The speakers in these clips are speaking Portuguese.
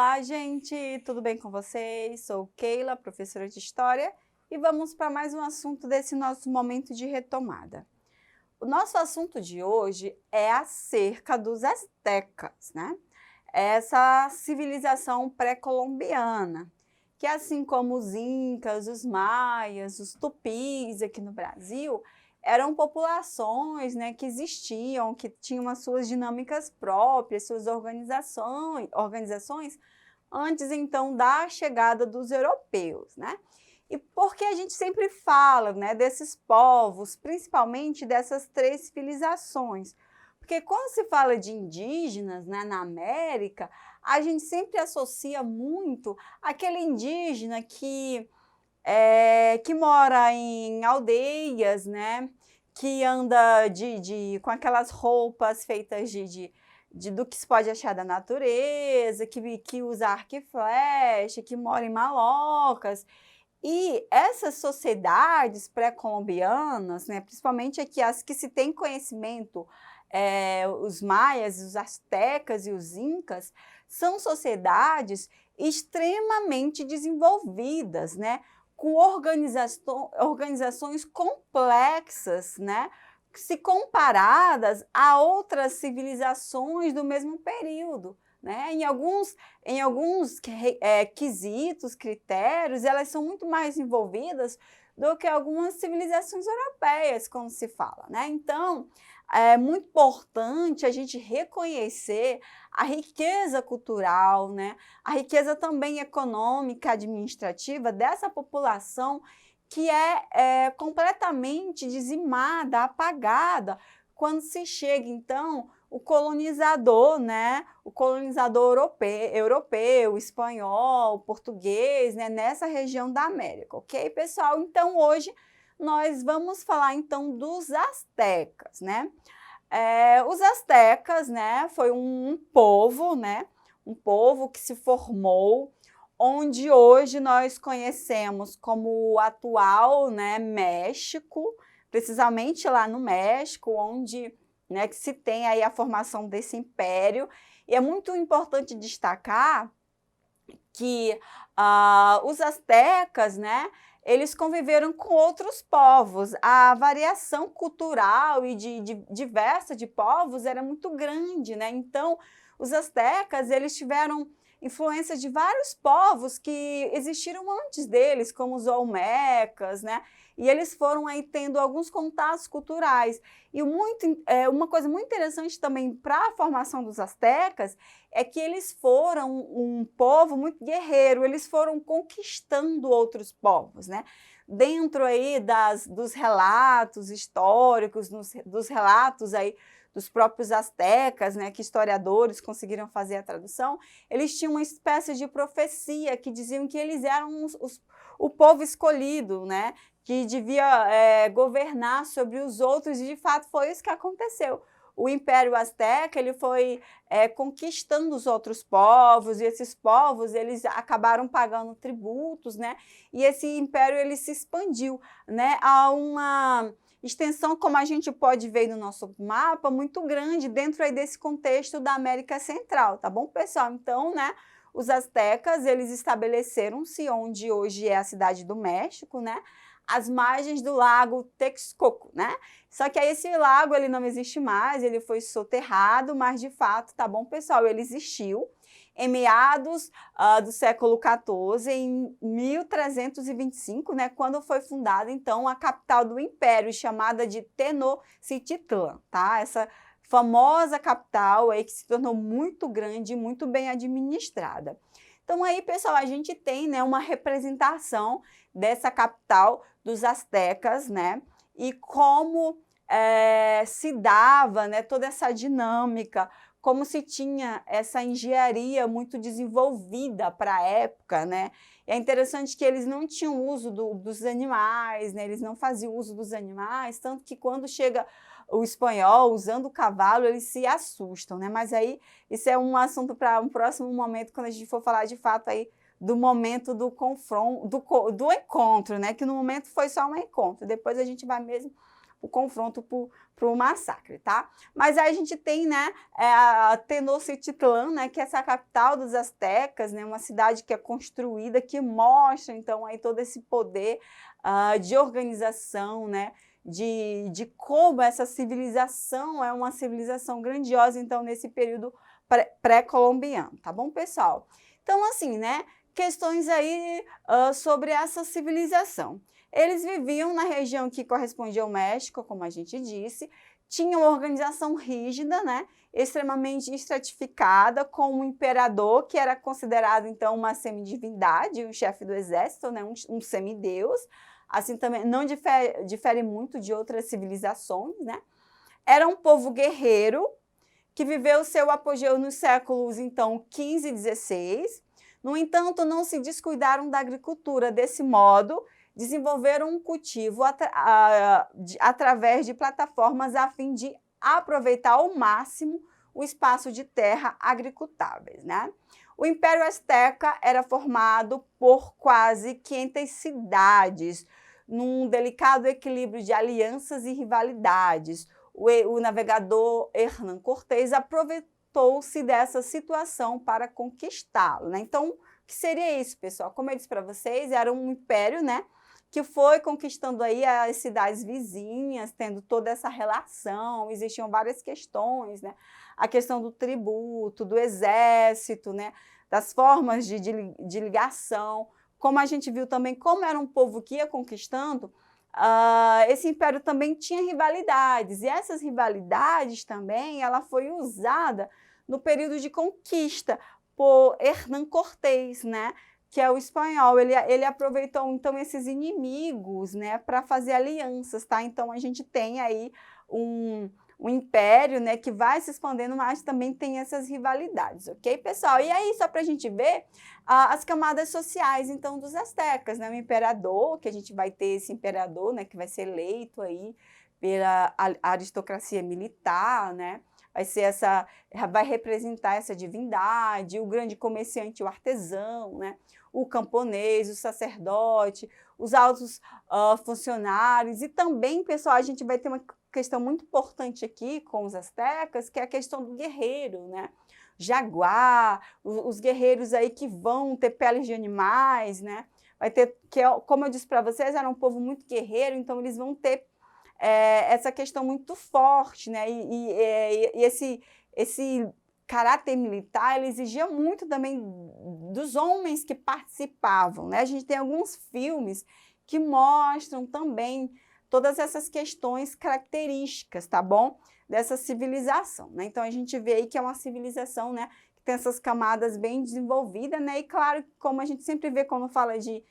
Olá, gente! Tudo bem com vocês? Sou Keila, professora de História, e vamos para mais um assunto desse nosso momento de retomada. O nosso assunto de hoje é acerca dos astecas, né? Essa civilização pré-colombiana, que assim como os incas, os maias, os tupis aqui no Brasil, eram populações, né, que existiam, que tinham as suas dinâmicas próprias, suas organizações antes então da chegada dos europeus, né? E porque a gente sempre fala, né, desses povos, principalmente dessas três civilizações. Porque quando se fala de indígenas, né, na América, a gente sempre associa muito aquele indígena que mora em aldeias, né, que anda com aquelas roupas feitas do que se pode achar da natureza, que usa arco e flecha, que mora em malocas. E essas sociedades pré-colombianas, né, principalmente aqui as que se tem conhecimento, os maias, os astecas e os incas, são sociedades extremamente desenvolvidas, né, com organizações complexas, né, se comparadas a outras civilizações do mesmo período. Né? Em alguns quesitos, critérios, elas são muito mais envolvidas do que algumas civilizações europeias, como se fala. Né? Então, é muito importante a gente reconhecer a riqueza cultural, né? A riqueza também econômica, administrativa dessa população que é completamente dizimada, apagada, quando se chega, então, o colonizador, né? O colonizador europeu, espanhol, português, né? Nessa região da América, ok, pessoal? Então, hoje nós vamos falar, então, dos astecas, né? Os astecas, né? Foi um povo, né? Um povo que se formou onde hoje nós conhecemos como o atual, né, México, precisamente lá no México, onde, né, que se tem aí a formação desse império. E é muito importante destacar que os astecas, né, eles conviveram com outros povos. A variação cultural e diversa de povos era muito grande, né? Então, os astecas, eles tiveram influência de vários povos que existiram antes deles, como os olmecas, né? E eles foram aí tendo alguns contatos culturais. E uma coisa muito interessante também para a formação dos astecas é que eles foram um povo muito guerreiro, eles foram conquistando outros povos, né? Dentro aí dos relatos históricos, dos relatos aí dos próprios astecas, né, que historiadores conseguiram fazer a tradução, eles tinham uma espécie de profecia que diziam que eles eram o povo escolhido, né, que devia governar sobre os outros, e de fato foi isso que aconteceu. O Império Azteca ele foi conquistando os outros povos, e esses povos eles acabaram pagando tributos, né, e esse império ele se expandiu, né, a uma extensão, como a gente pode ver no nosso mapa, muito grande dentro aí desse contexto da América Central, tá bom, pessoal? Então, né, os astecas, eles estabeleceram-se onde hoje é a cidade do México, né, às margens do lago Texcoco, né? Só que aí esse lago, ele não existe mais, ele foi soterrado, mas de fato, tá bom, pessoal, ele existiu. Em meados do século XIV, em 1325, né, quando foi fundada, então, a capital do Império, chamada de Tenochtitlan, tá? Essa famosa capital aí que se tornou muito grande e muito bem administrada. Então, aí, pessoal, a gente tem, né, uma representação dessa capital dos astecas, né, e como se dava, né, toda essa dinâmica, como se tinha essa engenharia muito desenvolvida para a época, né? É interessante que eles não tinham uso dos animais, né? Eles não faziam uso dos animais, tanto que quando chega o espanhol usando o cavalo, eles se assustam, né? Mas aí isso é um assunto para um próximo momento, quando a gente for falar de fato aí do momento do confronto, do encontro, né? Que no momento foi só um encontro, depois a gente vai mesmo o confronto para o massacre, tá? Mas aí a gente tem, né, a Tenochtitlan, né, que é essa capital dos astecas, né, uma cidade que é construída, que mostra, então, aí todo esse poder de organização, né, de como essa civilização é uma civilização grandiosa, então, nesse período pré-colombiano, tá bom, pessoal? Então, assim, né, questões aí sobre essa civilização. Eles viviam na região que correspondia ao México, como a gente disse, tinham uma organização rígida, né, extremamente estratificada, com um imperador, que era considerado, então, uma semidivindade, o chefe do exército, né, um semideus. Assim também não difere muito de outras civilizações, né? Era um povo guerreiro que viveu seu apogeu nos séculos, então, 15 e 16. No entanto, não se descuidaram da agricultura. Desse modo, desenvolveram um cultivo através de plataformas a fim de aproveitar ao máximo o espaço de terra agricultáveis, né? O Império Azteca era formado por quase 500 cidades, num delicado equilíbrio de alianças e rivalidades. O navegador Hernán Cortés aproveitou-se dessa situação para conquistá-lo, né? Então, o que seria isso, pessoal? Como eu disse para vocês, era um império, né, que foi conquistando aí as cidades vizinhas, tendo toda essa relação, existiam várias questões, né? A questão do tributo, do exército, né? Das formas de ligação. Como a gente viu também, como era um povo que ia conquistando, esse império também tinha rivalidades, e essas rivalidades também, ela foi usada no período de conquista por Hernán Cortés, né, que é o espanhol. Ele aproveitou, então, esses inimigos, né, para fazer alianças, tá? Então, a gente tem aí um império, né, que vai se expandendo, mas também tem essas rivalidades, ok, pessoal? E aí, só para a gente ver as camadas sociais, então, dos astecas, né? O imperador, que a gente vai ter esse imperador, né, que vai ser eleito aí pela aristocracia militar, né? Vai representar essa divindade, o grande comerciante, o artesão, né? O camponês, o sacerdote, os altos funcionários, e também, pessoal, a gente vai ter uma questão muito importante aqui com os astecas, que é a questão do guerreiro, né? Jaguar, os guerreiros aí que vão ter peles de animais, né? Vai ter, como eu disse para vocês, era um povo muito guerreiro, então eles vão ter essa questão muito forte, né? E esse caráter militar, ele exigia muito também dos homens que participavam, né? A gente tem alguns filmes que mostram também todas essas questões características, tá bom? Dessa civilização, né? Então, a gente vê aí que é uma civilização, né, que tem essas camadas bem desenvolvidas, né? E claro, como a gente sempre vê quando fala de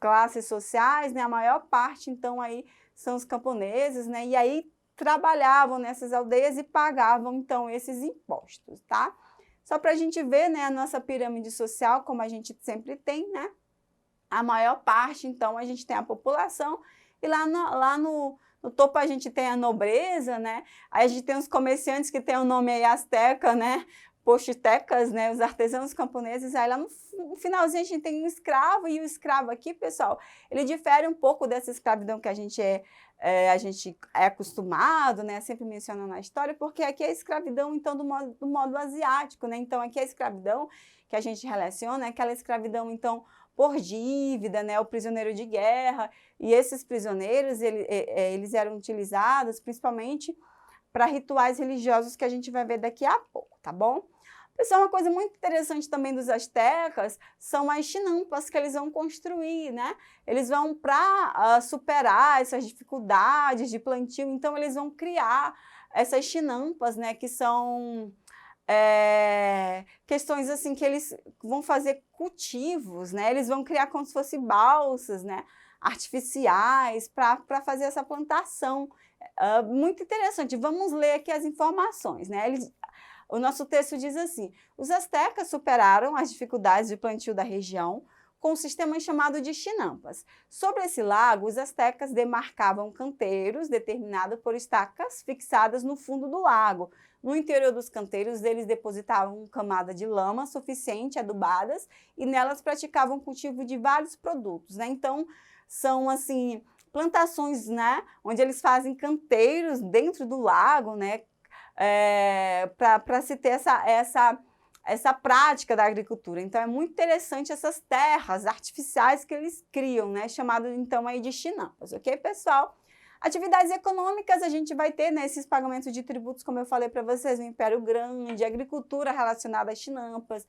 classes sociais, né, a maior parte, então, aí são os camponeses, né? E aí trabalhavam nessas aldeias e pagavam, então, esses impostos, tá? Só para a gente ver, né, a nossa pirâmide social, como a gente sempre tem, né? A maior parte, então, a gente tem a população, e lá no topo a gente tem a nobreza, né? Aí a gente tem os comerciantes que tem o nome aí azteca, né? Pochtecas, né? Os artesãos camponeses. Aí lá no finalzinho a gente tem um escravo, e o escravo aqui, pessoal, ele difere um pouco dessa escravidão que a gente é acostumado, né? Sempre mencionando na história, porque aqui é a escravidão, então, do modo asiático, né? Então, aqui é a escravidão que a gente relaciona, é aquela escravidão, então, por dívida, né, o prisioneiro de guerra, e esses prisioneiros, eles eram utilizados principalmente para rituais religiosos que a gente vai ver daqui a pouco, tá bom? Pessoal, uma coisa muito interessante também dos astecas são as chinampas que eles vão construir, né? Eles vão, para superar essas dificuldades de plantio, então eles vão criar essas chinampas, né, que são questões assim que eles vão fazer cultivos, né? Eles vão criar como se fossem balsas, né, artificiais para fazer essa plantação. Muito interessante. Vamos ler aqui as informações, né? O nosso texto diz assim: os astecas superaram as dificuldades de plantio da região com um sistema chamado de chinampas. Sobre esse lago, os astecas demarcavam canteiros determinados por estacas fixadas no fundo do lago. No interior dos canteiros, eles depositavam camada de lama suficiente, adubadas, e nelas praticavam cultivo de vários produtos, né? Então, são assim plantações, né, onde eles fazem canteiros dentro do lago, né, para se ter essa prática da agricultura. Então, é muito interessante essas terras artificiais que eles criam, né, chamadas então aí de chinampas, ok, pessoal? Atividades econômicas, a gente vai ter, né, esses pagamentos de tributos, como eu falei para vocês, no Império Grande, agricultura relacionada às chinampas,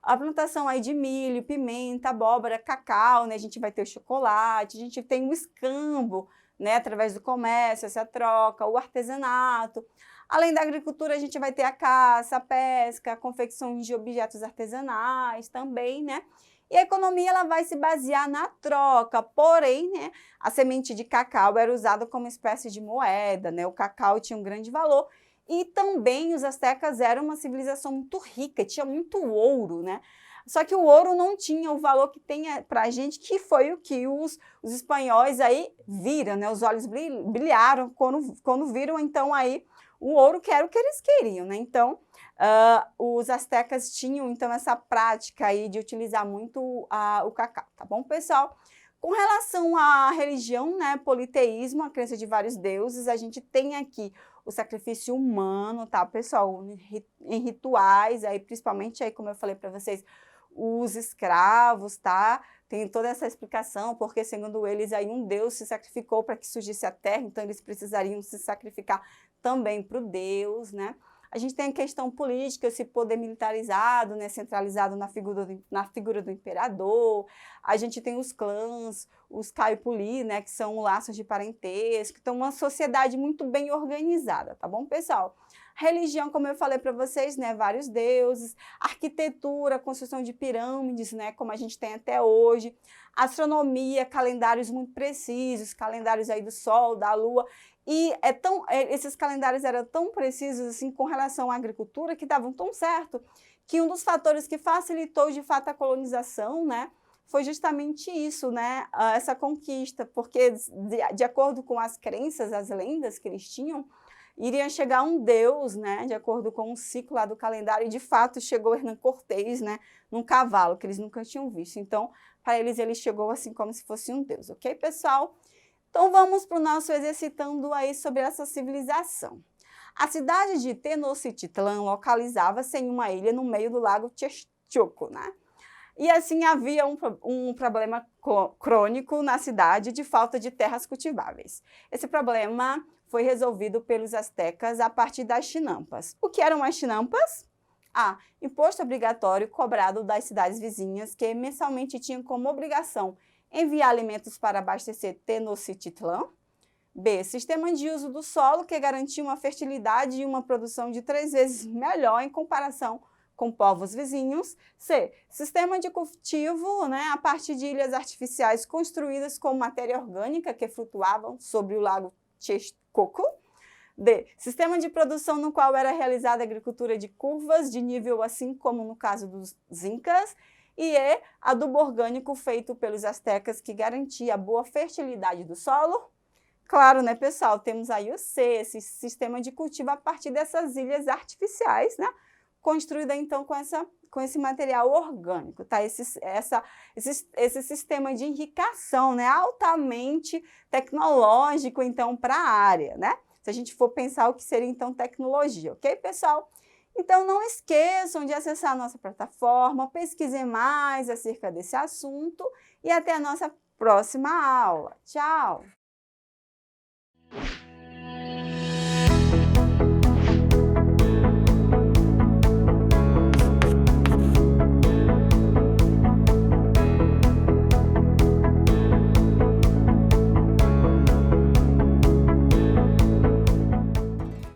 a plantação aí de milho, pimenta, abóbora, cacau, né, a gente vai ter o chocolate, a gente tem o escambo, né, através do comércio, essa troca, o artesanato. Além da agricultura, a gente vai ter a caça, a pesca, a confecção de objetos artesanais também, né? E a economia ela vai se basear na troca, porém, né, a semente de cacau era usada como espécie de moeda, né? O cacau tinha um grande valor e também os astecas eram uma civilização muito rica, tinha muito ouro, né? Só que o ouro não tinha o valor que tem para a gente, que foi o que os espanhóis aí viram, né? Os olhos brilharam quando viram então aí o ouro, que era o que eles queriam, né? Então, os astecas tinham, então, essa prática aí de utilizar muito o cacau, tá bom, pessoal? Com relação à religião, né, politeísmo, a crença de vários deuses, a gente tem aqui o sacrifício humano, tá, pessoal? Em rituais, aí, principalmente, aí, como eu falei para vocês, os escravos, tá? Tem toda essa explicação, porque, segundo eles, aí um deus se sacrificou para que surgisse a terra, então eles precisariam se sacrificar também para o Deus, né? A gente tem a questão política, esse poder militarizado, né, centralizado na figura do imperador. A gente tem os clãs, os caipuli, né, que são laços de parentesco. Então, uma sociedade muito bem organizada, tá bom, pessoal? Religião, como eu falei para vocês, né, vários deuses. Arquitetura, construção de pirâmides, né, como a gente tem até hoje. Astronomia, calendários muito precisos, calendários aí do Sol, da Lua. E esses calendários eram tão precisos assim com relação à agricultura, que davam tão certo, que um dos fatores que facilitou de fato a colonização, né, foi justamente isso, né, essa conquista, porque de acordo com as crenças, as lendas que eles tinham, iria chegar um deus, né, de acordo com o ciclo lá do calendário, e de fato chegou Hernán Cortés, né, num cavalo, que eles nunca tinham visto. Então, para eles, ele chegou assim como se fosse um deus, ok, pessoal? Então, vamos para o nosso exercitando aí sobre essa civilização. A cidade de Tenochtitlan localizava-se em uma ilha no meio do lago Texcoco, né? E assim havia um problema crônico na cidade de falta de terras cultiváveis. Esse problema foi resolvido pelos astecas a partir das chinampas. O que eram as chinampas? Imposto obrigatório cobrado das cidades vizinhas que mensalmente tinham como obrigação enviar alimentos para abastecer Tenochtitlan. B. Sistema de uso do solo que garantia uma fertilidade e uma produção de 3 vezes melhor em comparação com povos vizinhos. C. Sistema de cultivo, né, a partir de ilhas artificiais construídas com matéria orgânica que flutuavam sobre o lago Texcoco. D. Sistema de produção no qual era realizada a agricultura de curvas de nível, assim como no caso dos incas. E E, adubo orgânico feito pelos astecas que garantia a boa fertilidade do solo. Claro, né, pessoal? Temos aí o C, esse sistema de cultivo a partir dessas ilhas artificiais, né? Construída, então, com esse material orgânico, tá? Esse sistema de irrigação, né? Altamente tecnológico, então, para a área, né? Se a gente for pensar o que seria, então, tecnologia, ok, pessoal? Então, não esqueçam de acessar a nossa plataforma, pesquisem mais acerca desse assunto e até a nossa próxima aula. Tchau!